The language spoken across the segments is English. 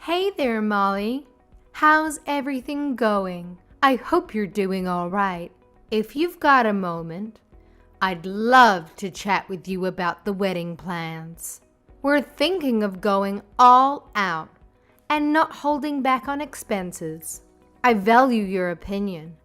Hey there, Molly. How's everything going? I hope you're doing all right. If you've got a moment, I'd love to chat with you about the wedding plans. We're thinking of going all out and not holding back on expenses. I value your opinion,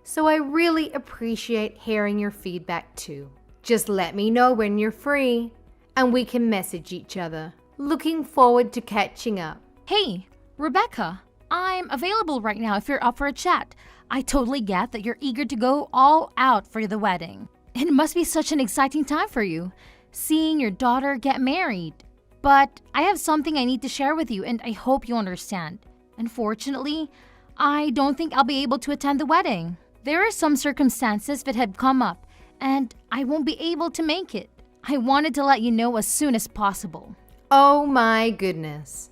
so I really appreciate hearing your feedback too. Just let me know when you're free and we can message each other. Looking forward to catching up. Hey, Rebecca, I'm available right now if you're up for a chat. I totally get that you're eager to go all out for the wedding. It must be such an exciting time for you, seeing your daughter get married. But I have something I need to share with you, and I hope you understand. Unfortunately, I don't think I'll be able to attend the wedding. There are some circumstances that have come up, and I won't be able to make it. I wanted to let you know as soon as possible. Oh my goodness.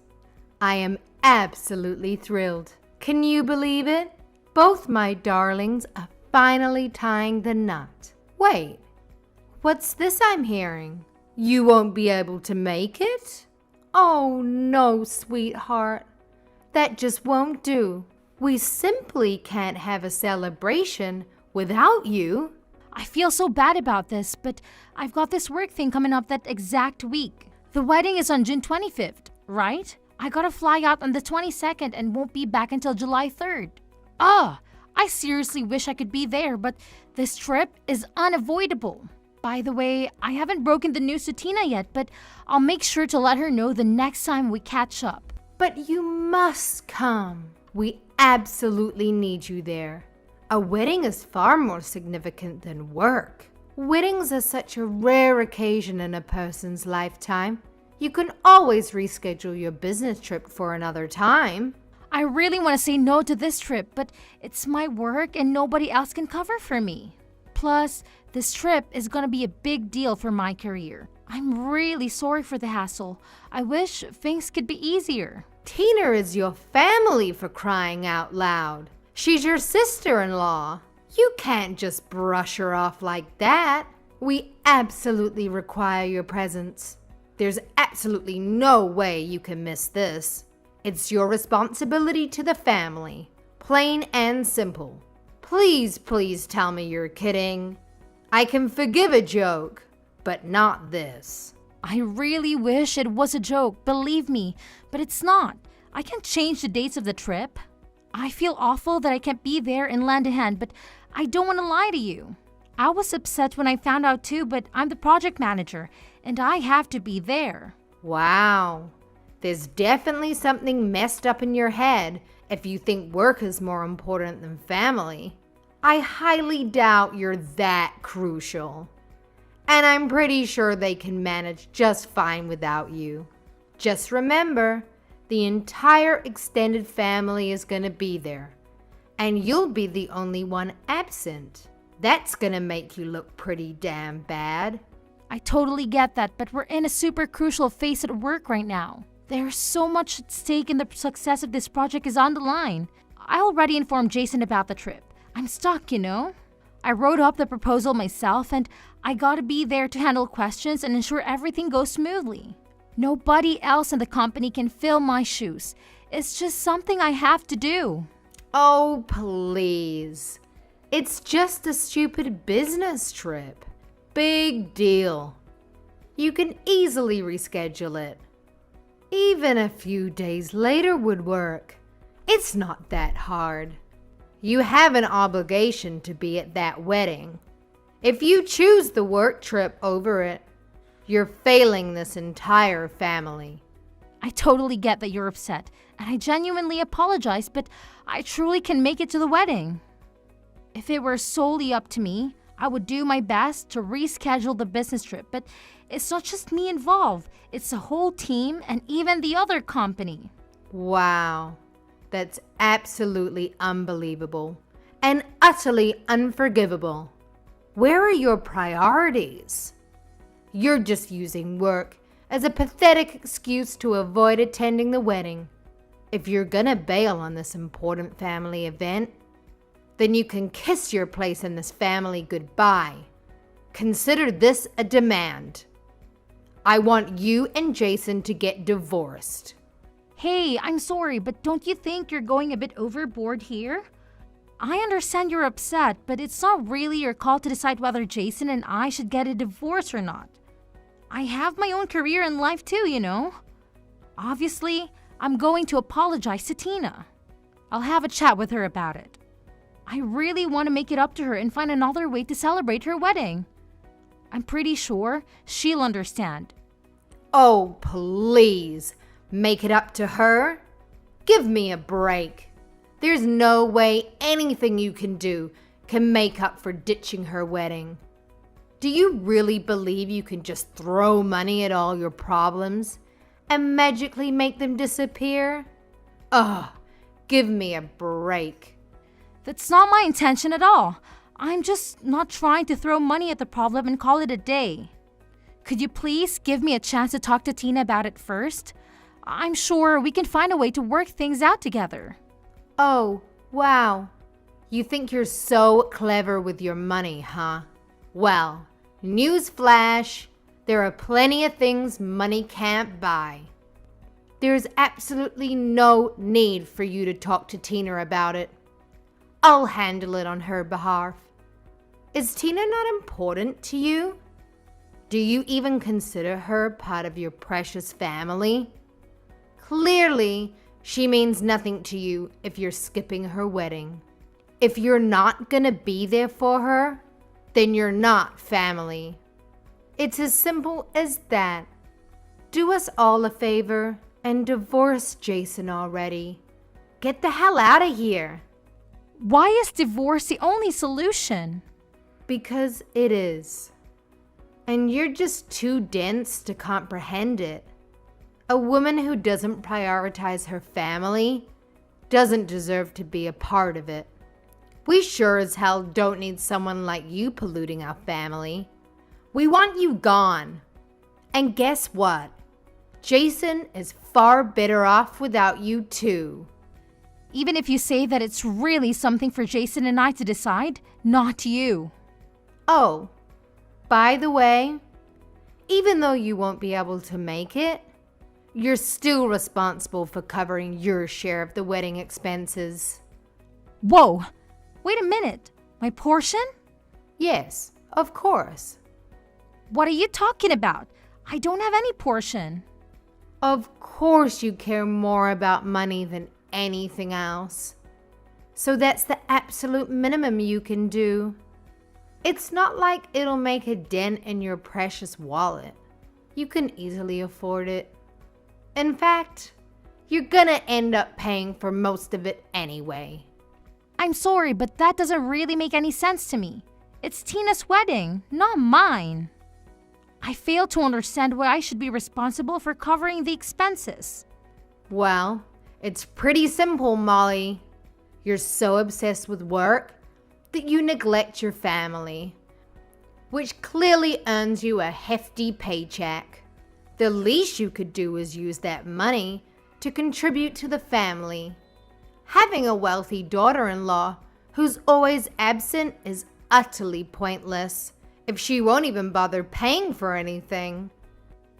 I am absolutely thrilled. Can you believe it? Both my darlings are finally tying the knot. Wait, what's this I'm hearing? You won't be able to make it? Oh no, sweetheart. That just won't do. We simply can't have a celebration without you. I feel so bad about this, but I've got this work thing coming up that exact week. The wedding is on June 25th, right? I gotta fly out on the 22nd and won't be back until July 3rd. I seriously wish I could be there, but this trip is unavoidable. By the way, I haven't broken the news to Tina yet, but I'll make sure to let her know the next time we catch up. But you must come. We absolutely need you there. A wedding is far more significant than work. Weddings are such a rare occasion in a person's lifetime. You can always reschedule your business trip for another time. I really want to say no to this trip, but it's my work and nobody else can cover for me. Plus, this trip is going to be a big deal for my career. I'm really sorry for the hassle. I wish things could be easier. Tina is your family, for crying out loud. She's your sister-in-law. You can't just brush her off like that. We absolutely require your presence. There's absolutely no way you can miss this. It's your responsibility to the family. Plain and simple. Please, please tell me you're kidding. I can forgive a joke, but not this. I really wish it was a joke, believe me, but it's not. I can't change the dates of the trip. I feel awful that I can't be there in Landahan, but I don't want to lie to you. I was upset when I found out too, but I'm the project manager, and I have to be there. Wow. There's definitely something messed up in your head if you think work is more important than family. I highly doubt you're that crucial. And I'm pretty sure they can manage just fine without you. Just remember, the entire extended family is going to be there. And you'll be the only one absent. That's going to make you look pretty damn bad. I totally get that, but we're in a super crucial phase at work right now. There's so much at stake and the success of this project is on the line. I already informed Jason about the trip. I'm stuck, you know? I wrote up the proposal myself and I gotta be there to handle questions and ensure everything goes smoothly. Nobody else in the company can fill my shoes. It's just something I have to do. Oh, please. It's just a stupid business trip. Big deal. You can easily reschedule it. Even a few days later would work. It's not that hard. You have an obligation to be at that wedding. If you choose the work trip over it, you're failing this entire family. I totally get that you're upset, and I genuinely apologize, but I truly can make it to the wedding. If it were solely up to me, I would do my best to reschedule the business trip, but it's not just me involved. It's the whole team and even the other company. Wow, that's absolutely unbelievable and utterly unforgivable. Where are your priorities? You're just using work as a pathetic excuse to avoid attending the wedding. If you're gonna bail on this important family event, then you can kiss your place in this family goodbye. Consider this a demand. I want you and Jason to get divorced. Hey, I'm sorry, but don't you think you're going a bit overboard here? I understand you're upset, but it's not really your call to decide whether Jason and I should get a divorce or not. I have my own career in life too, you know. Obviously, I'm going to apologize to Tina. I'll have a chat with her about it. I really want to make it up to her and find another way to celebrate her wedding. I'm pretty sure she'll understand. Oh, please. Make it up to her? Give me a break. There's no way anything you can do can make up for ditching her wedding. Do you really believe you can just throw money at all your problems and magically make them disappear? Ugh, give me a break. That's not my intention at all. I'm just not trying to throw money at the problem and call it a day. Could you please give me a chance to talk to Tina about it first? I'm sure we can find a way to work things out together. Oh, wow. You think you're so clever with your money, huh? Well, newsflash, there are plenty of things money can't buy. There's absolutely no need for you to talk to Tina about it. I'll handle it on her behalf. Is Tina not important to you? Do you even consider her part of your precious family? Clearly, she means nothing to you if you're skipping her wedding. If you're not gonna be there for her, then you're not family. It's as simple as that. Do us all a favor and divorce Jason already. Get the hell out of here. Why is divorce the only solution? Because it is. And you're just too dense to comprehend it. A woman who doesn't prioritize her family doesn't deserve to be a part of it. We sure as hell don't need someone like you polluting our family. We want you gone. And guess what? Jason is far better off without you too. Even if you say that it's really something for Jason and I to decide, not you. Oh, by the way, even though you won't be able to make it, you're still responsible for covering your share of the wedding expenses. Whoa, wait a minute. My portion? Yes, of course. What are you talking about? I don't have any portion. Of course you care more about money than anything else. So that's the absolute minimum you can do. It's not like it'll make a dent in your precious wallet. You can easily afford it. In fact, you're gonna end up paying for most of it anyway. I'm sorry, but that doesn't really make any sense to me. It's Tina's wedding, not mine. I fail to understand why I should be responsible for covering the expenses. Well, it's pretty simple, Molly. You're so obsessed with work that you neglect your family, which clearly earns you a hefty paycheck. The least you could do is use that money to contribute to the family. Having a wealthy daughter-in-law who's always absent is utterly pointless if she won't even bother paying for anything.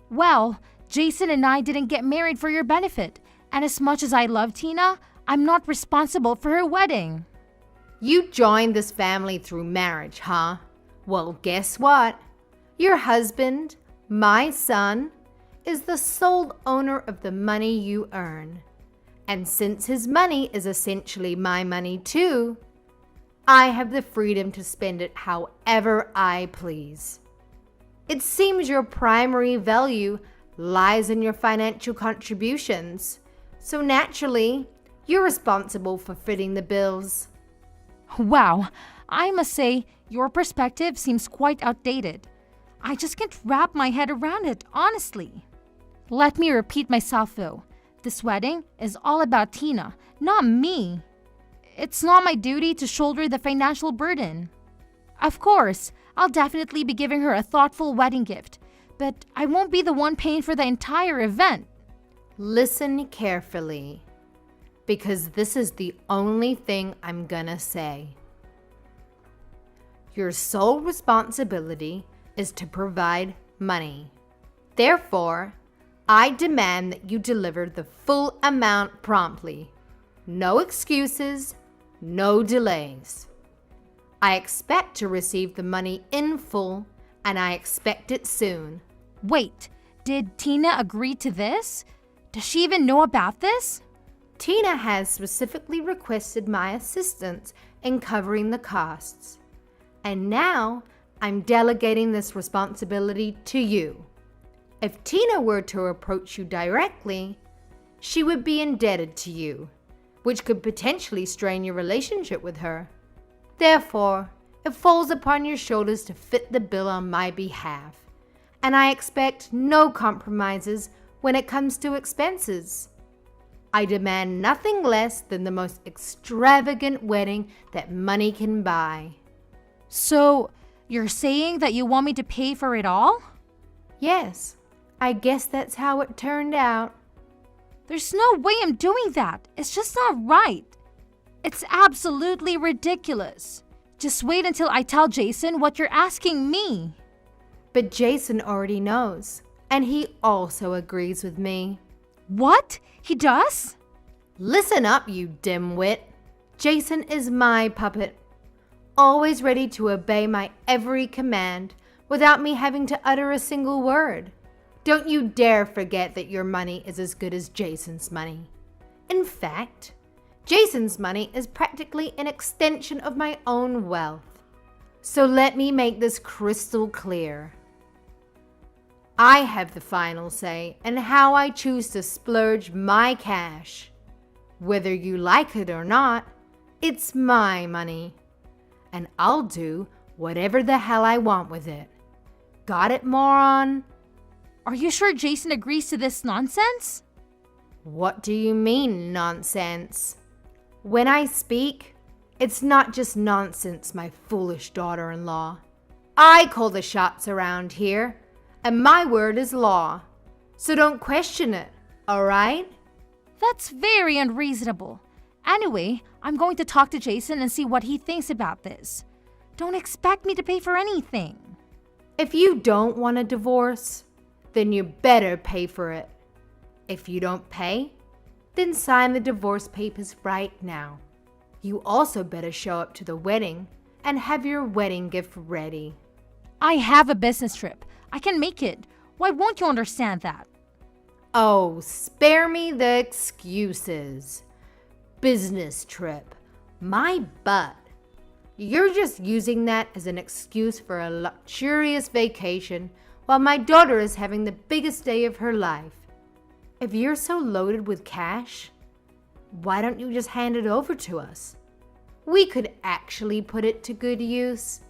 Well, Jason and I didn't get married for your benefit, and as much as I love Tina, I'm not responsible for her wedding. You joined this family through marriage, huh? Well, guess what? Your husband, my son, is the sole owner of the money you earn. And since his money is essentially my money too, I have the freedom to spend it however I please. It seems your primary value lies in your financial contributions, so naturally, you're responsible for footing the bills. Wow, I must say, your perspective seems quite outdated. I just can't wrap my head around it, honestly. Let me repeat myself though. This wedding is all about Tina, not me. It's not my duty to shoulder the financial burden. Of course, I'll definitely be giving her a thoughtful wedding gift, but I won't be the one paying for the entire event. Listen carefully, because this is the only thing I'm gonna say. Your sole responsibility is to provide money. Therefore, I demand that you deliver the full amount promptly. No excuses, no delays. I expect to receive the money in full, and I expect it soon. Wait, did Tina agree to this? Does she even know about this? Tina has specifically requested my assistance in covering the costs. And now I'm delegating this responsibility to you. If Tina were to approach you directly, she would be indebted to you, which could potentially strain your relationship with her. Therefore, it falls upon your shoulders to fit the bill on my behalf, and I expect no compromises when it comes to expenses. I demand nothing less than the most extravagant wedding that money can buy. So, you're saying that you want me to pay for it all? Yes, I guess that's how it turned out. There's no way I'm doing that. It's just not right. It's absolutely ridiculous. Just wait until I tell Jason what you're asking me. But Jason already knows, and he also agrees with me. What? He does? Listen up, you dimwit. Jason is my puppet, always ready to obey my every command without me having to utter a single word. Don't you dare forget that your money is as good as Jason's money. In fact, Jason's money is practically an extension of my own wealth. So let me make this crystal clear. I have the final say in how I choose to splurge my cash. Whether you like it or not, it's my money. And I'll do whatever the hell I want with it. Got it, moron? Are you sure Jason agrees to this nonsense? What do you mean, nonsense? When I speak, it's not just nonsense, my foolish daughter-in-law. I call the shots around here, and my word is law. So don't question it, all right? That's very unreasonable. Anyway, I'm going to talk to Jason and see what he thinks about this. Don't expect me to pay for anything. If you don't want a divorce, then you better pay for it. If you don't pay, then sign the divorce papers right now. You also better show up to the wedding and have your wedding gift ready. I have a business trip. I can make it. Why won't you understand that? Oh, spare me the excuses. Business trip. My butt. You're just using that as an excuse for a luxurious vacation while my daughter is having the biggest day of her life. If you're so loaded with cash, why don't you just hand it over to us? We could actually put it to good use,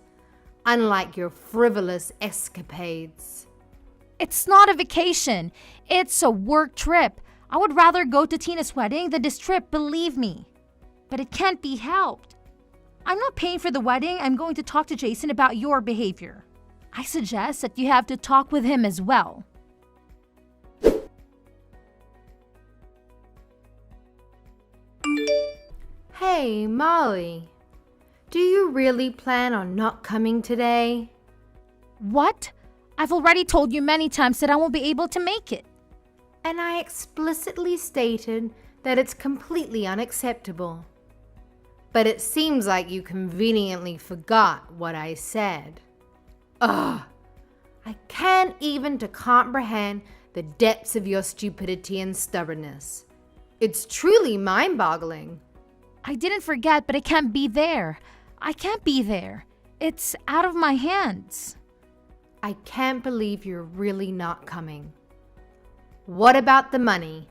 unlike your frivolous escapades. It's not a vacation. It's a work trip. I would rather go to Tina's wedding than this trip, believe me. But it can't be helped. I'm not paying for the wedding. I'm going to talk to Jason about your behavior. I suggest that you have to talk with him as well. Hey, Molly. Do you really plan on not coming today? What? I've already told you many times that I won't be able to make it. And I explicitly stated that it's completely unacceptable. But it seems like you conveniently forgot what I said. Ugh! I can't even to comprehend the depths of your stupidity and stubbornness. It's truly mind-boggling. I didn't forget, but I can't be there. I can't be there. It's out of my hands. I can't believe you're really not coming. What about the money?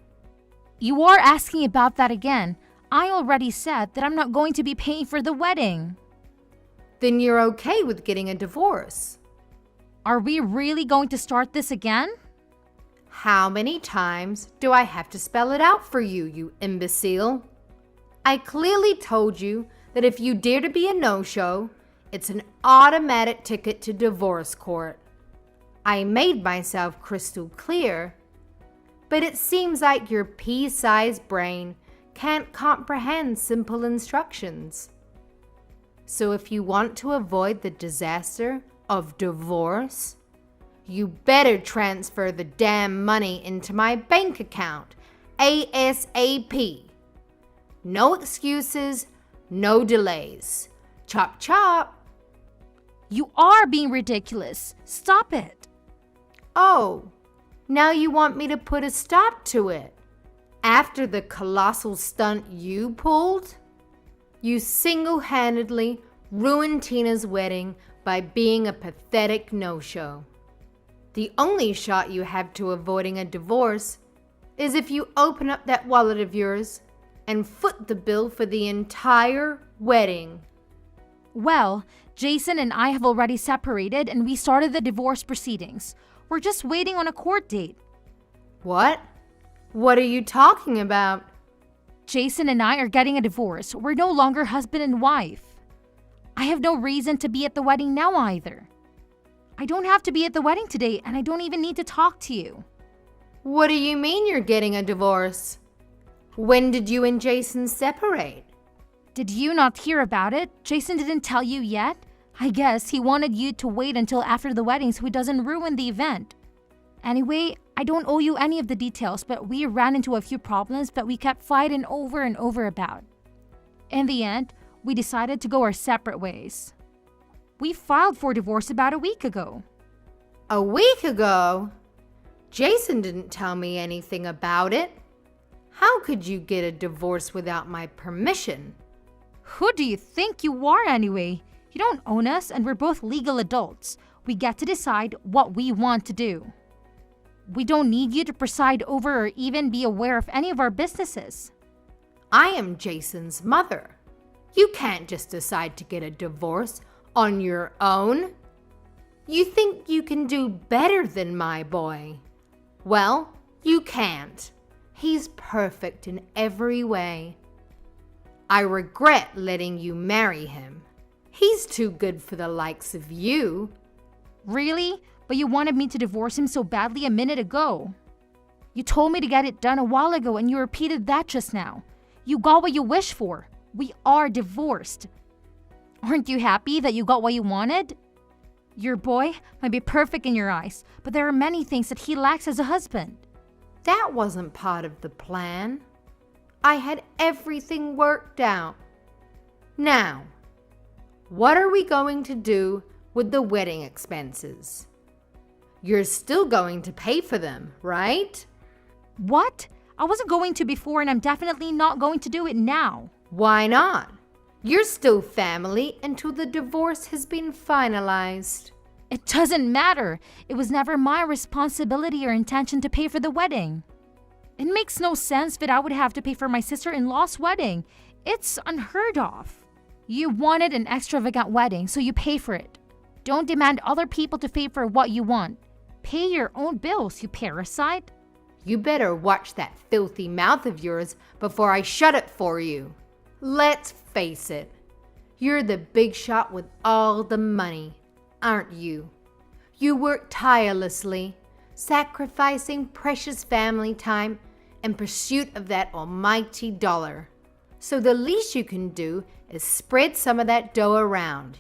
You are asking about that again. I already said that I'm not going to be paying for the wedding. Then you're okay with getting a divorce. Are we really going to start this again? How many times do I have to spell it out for you, you imbecile? I clearly told you that if you dare to be a no-show, it's an automatic ticket to divorce court. I made myself crystal clear, but it seems like your pea-sized brain can't comprehend simple instructions. So if you want to avoid the disaster of divorce, You better transfer the damn money into my bank account, ASAP. No excuses, no delays. Chop chop. You are being ridiculous. Stop it. Oh, now you want me to put a stop to it? After the colossal stunt you pulled? You single-handedly ruined Tina's wedding by being a pathetic no-show. The only shot you have to avoiding a divorce is if you open up that wallet of yours and foot the bill for the entire wedding. Well, Jason and I have already separated and we started the divorce proceedings. We're just waiting on a court date. What? What are you talking about? Jason and I are getting a divorce. We're no longer husband and wife. I have no reason to be at the wedding now either. I don't have to be at the wedding today and I don't even need to talk to you. What do you mean you're getting a divorce? When did you and Jason separate? Did you not hear about it? Jason didn't tell you yet? I guess he wanted you to wait until after the wedding so he doesn't ruin the event. Anyway, I don't owe you any of the details, but we ran into a few problems that we kept fighting over and over about. In the end, we decided to go our separate ways. We filed for divorce about a week ago. A week ago? Jason didn't tell me anything about it. How could you get a divorce without my permission? Who do you think you are anyway? You don't own us and we're both legal adults. We get to decide what we want to do. We don't need you to preside over or even be aware of any of our businesses. I am Jason's mother. You can't just decide to get a divorce on your own. You think you can do better than my boy? Well, you can't. He's perfect in every way. I regret letting you marry him. He's too good for the likes of you. Really? But you wanted me to divorce him so badly a minute ago. You told me to get it done a while ago and you repeated that just now. You got what you wished for. We are divorced. Aren't you happy that you got what you wanted? Your boy might be perfect in your eyes, but there are many things that he lacks as a husband. That wasn't part of the plan. I had everything worked out. Now, what are we going to do with the wedding expenses? You're still going to pay for them, right? What? I wasn't going to before and I'm definitely not going to do it now. Why not? You're still family until the divorce has been finalized. It doesn't matter. It was never my responsibility or intention to pay for the wedding. It makes no sense that I would have to pay for my sister-in-law's wedding. It's unheard of. You wanted an extravagant wedding, so you pay for it. Don't demand other people to pay for what you want. Pay your own bills, you parasite. You better watch that filthy mouth of yours before I shut it for you. Let's face it. You're the big shot with all the money, aren't you? You work tirelessly, sacrificing precious family time in pursuit of that almighty dollar. So the least you can do is spread some of that dough around.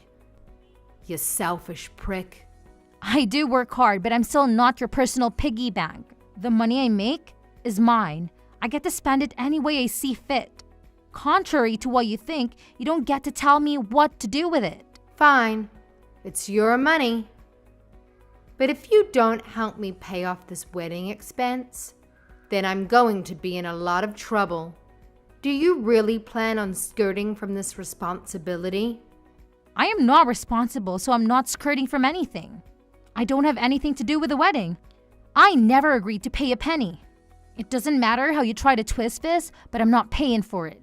You selfish prick. I do work hard, but I'm still not your personal piggy bank. The money I make is mine. I get to spend it any way I see fit. Contrary to what you think, you don't get to tell me what to do with it. Fine. It's your money. But if you don't help me pay off this wedding expense, then I'm going to be in a lot of trouble. Do you really plan on skirting from this responsibility? I am not responsible, so I'm not skirting from anything. I don't have anything to do with the wedding. I never agreed to pay a penny. It doesn't matter how you try to twist this, but I'm not paying for it.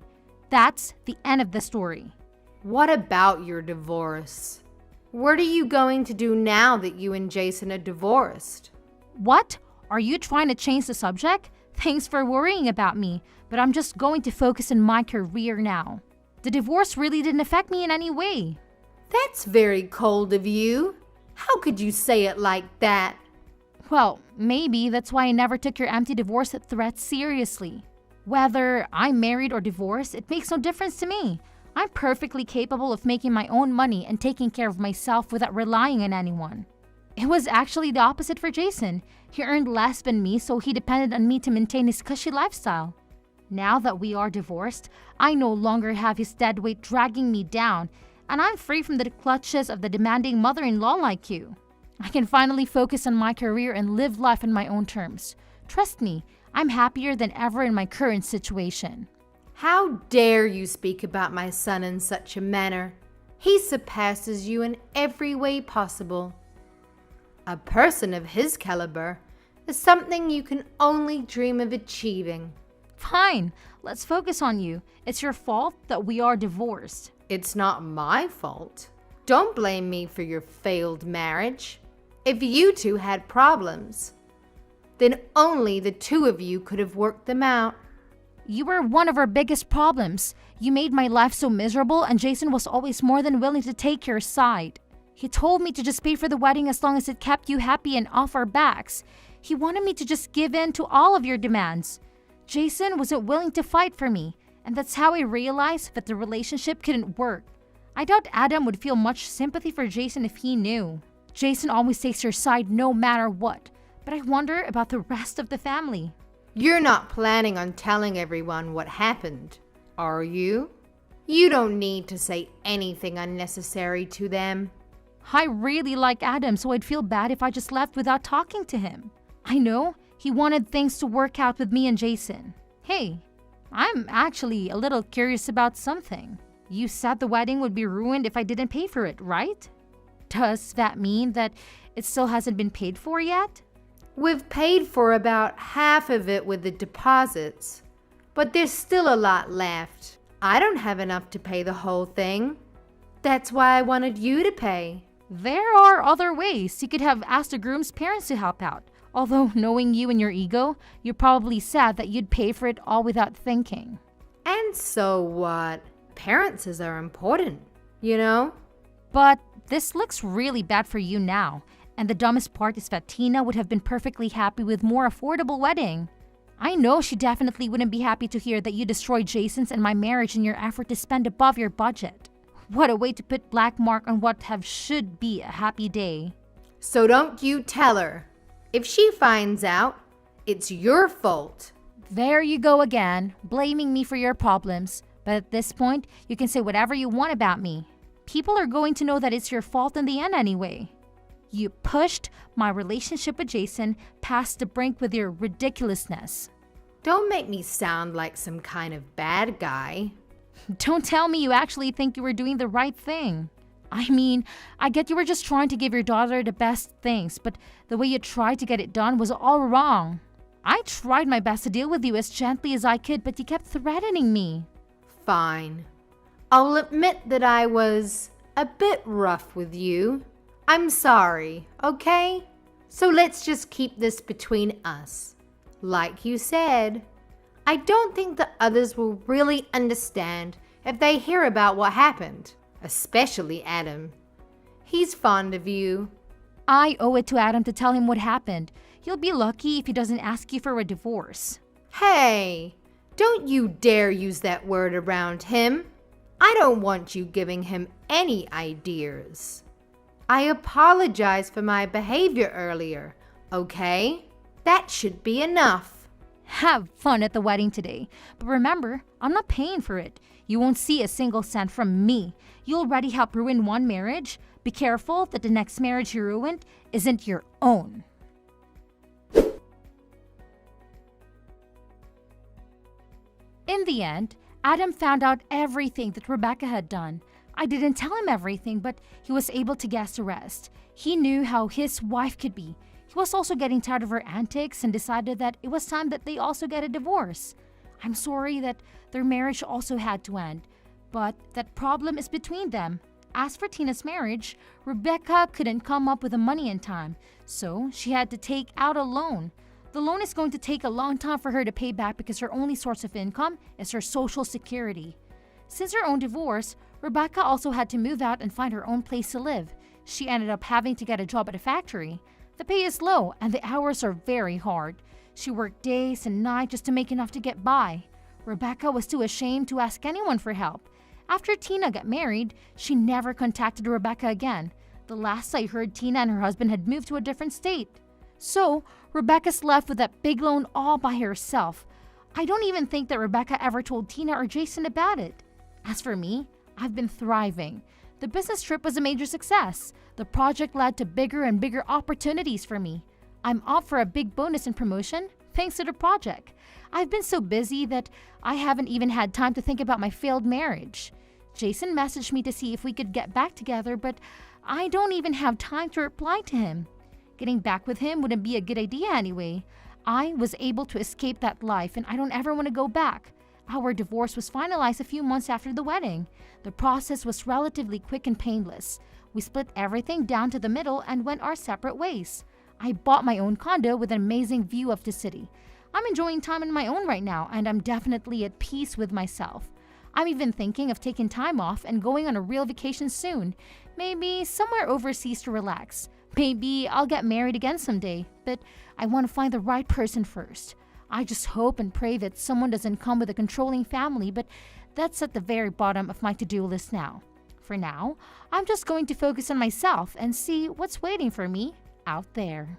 That's the end of the story. What about your divorce? What are you going to do now that you and Jason are divorced? What? Are you trying to change the subject? Thanks for worrying about me, but I'm just going to focus on my career now. The divorce really didn't affect me in any way. That's very cold of you. How could you say it like that? Well, maybe that's why I never took your empty divorce threats seriously. Whether I'm married or divorced, it makes no difference to me. I'm perfectly capable of making my own money and taking care of myself without relying on anyone. It was actually the opposite for Jason. He earned less than me, so he depended on me to maintain his cushy lifestyle. Now that we are divorced, I no longer have his dead weight dragging me down, and I'm free from the clutches of the demanding mother-in-law like you. I can finally focus on my career and live life on my own terms. Trust me, I'm happier than ever in my current situation. How dare you speak about my son in such a manner? He surpasses you in every way possible. A person of his caliber is something you can only dream of achieving. Fine, let's focus on you. It's your fault that we are divorced. It's not my fault. Don't blame me for your failed marriage. If you two had problems, then only the two of you could have worked them out. You were one of our biggest problems. You made my life so miserable, and Jason was always more than willing to take your side. He told me to just pay for the wedding as long as it kept you happy and off our backs. He wanted me to just give in to all of your demands. Jason wasn't willing to fight for me, and that's how I realized that the relationship couldn't work. I doubt Adam would feel much sympathy for Jason if he knew. Jason always takes your side no matter what, but I wonder about the rest of the family. You're not planning on telling everyone what happened, are you? You don't need to say anything unnecessary to them. I really like Adam, so I'd feel bad if I just left without talking to him. I know he wanted things to work out with me and Jason. Hey, I'm actually a little curious about something. You said the wedding would be ruined if I didn't pay for it, right? Does that mean that it still hasn't been paid for yet? We've paid for about half of it with the deposits, but there's still a lot left. I don't have enough to pay the whole thing. That's why I wanted you to pay. There are other ways. You could have asked the groom's parents to help out. Although, knowing you and your ego, you're probably sad that you'd pay for it all without thinking. And so what? Parents are important, you know? But this looks really bad for you now. And the dumbest part is that Tina would have been perfectly happy with more affordable wedding. I know she definitely wouldn't be happy to hear that you destroyed Jason's and my marriage in your effort to spend above your budget. What a way to put black mark on what should be a happy day. So don't you tell her. If she finds out, it's your fault. There you go again, blaming me for your problems. But at this point, you can say whatever you want about me. People are going to know that it's your fault in the end anyway. You pushed my relationship with Jason past the brink with your ridiculousness. Don't make me sound like some kind of bad guy. Don't tell me you actually think you were doing the right thing. I mean, I get you were just trying to give your daughter the best things, but the way you tried to get it done was all wrong. I tried my best to deal with you as gently as I could, but you kept threatening me. Fine. I'll admit that I was a bit rough with you. I'm sorry, okay? So let's just keep this between us. Like you said, I don't think the others will really understand if they hear about what happened, especially Adam. He's fond of you. I owe it to Adam to tell him what happened. You'll be lucky if he doesn't ask you for a divorce. Hey, don't you dare use that word around him. I don't want you giving him any ideas. I apologize for my behavior earlier, okay? That should be enough. Have fun at the wedding today. But remember, I'm not paying for it. You won't see a single cent from me. You already helped ruin one marriage. Be careful that the next marriage you ruined isn't your own. In the end, Adam found out everything that Rebecca had done. I didn't tell him everything, but he was able to guess the rest. He knew how his wife could be. He was also getting tired of her antics and decided that it was time that they also get a divorce. I'm sorry that their marriage also had to end, but that problem is between them. As for Tina's marriage, Rebecca couldn't come up with the money in time, so she had to take out a loan. The loan is going to take a long time for her to pay back because her only source of income is her Social Security. Since her own divorce, Rebecca also had to move out and find her own place to live. She ended up having to get a job at a factory. The pay is low and the hours are very hard. She worked days and nights just to make enough to get by. Rebecca was too ashamed to ask anyone for help. After Tina got married, she never contacted Rebecca again. The last I heard, Tina and her husband had moved to a different state. So, Rebecca's left with that big loan all by herself. I don't even think that Rebecca ever told Tina or Jason about it. As for me, I've been thriving. The business trip was a major success. The project led to bigger and bigger opportunities for me. I'm up for a big bonus and promotion thanks to the project. I've been so busy that I haven't even had time to think about my failed marriage. Jason messaged me to see if we could get back together, but I don't even have time to reply to him. Getting back with him wouldn't be a good idea anyway. I was able to escape that life and I don't ever want to go back. Our divorce was finalized a few months after the wedding. The process was relatively quick and painless. We split everything down to the middle and went our separate ways. I bought my own condo with an amazing view of the city. I'm enjoying time on my own right now and I'm definitely at peace with myself. I'm even thinking of taking time off and going on a real vacation soon. Maybe somewhere overseas to relax. Maybe I'll get married again someday, but I want to find the right person first. I just hope and pray that someone doesn't come with a controlling family, but that's at the very bottom of my to-do list now. For now, I'm just going to focus on myself and see what's waiting for me out there.